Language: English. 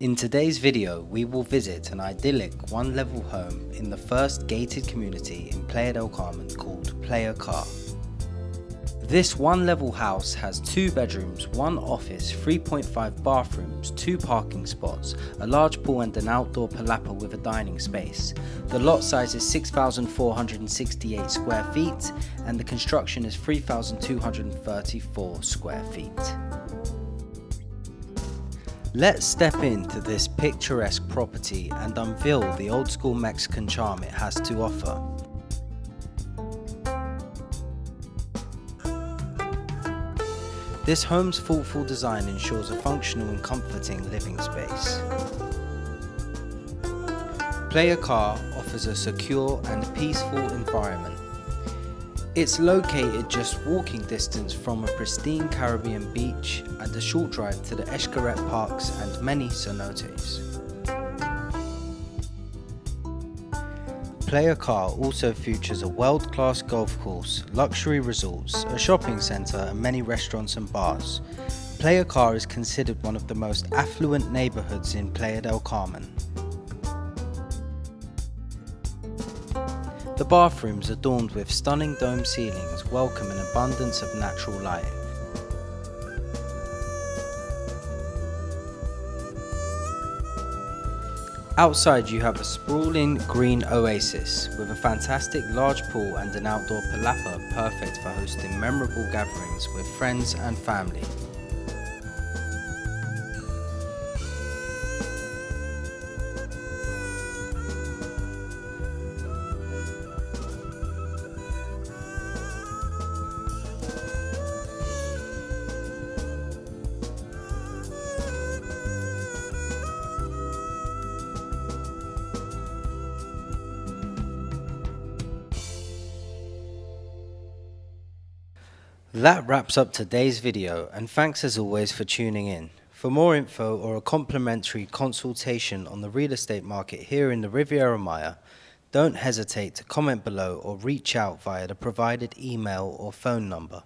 In today's video, we will visit an idyllic one-level home in the first gated community in Playa del Carmen called Playacar. This one-level house has 2 bedrooms, 1 office, 3.5 bathrooms, 2 parking spots, a large pool and an outdoor palapa with a dining space. The lot size is 6,468 square feet and the construction is 3,234 square feet. Let's step into this picturesque property and unveil the old school Mexican charm it has to offer. This home's thoughtful design ensures a functional and comforting living space. Playacar offers a secure and peaceful environment. It's located just walking distance from a pristine Caribbean beach and a short drive to the Xcaret parks and many cenotes. Playacar also features a world-class golf course, luxury resorts, a shopping centre and many restaurants and bars. Playacar is considered one of the most affluent neighbourhoods in Playa del Carmen. The bathrooms adorned with stunning dome ceilings welcome an abundance of natural light. Outside you have a sprawling green oasis with a fantastic large pool and an outdoor palapa perfect for hosting memorable gatherings with friends and family. That wraps up today's video, and thanks as always for tuning in. For more info or a complimentary consultation on the real estate market here in the Riviera Maya, don't hesitate to comment below or reach out via the provided email or phone number.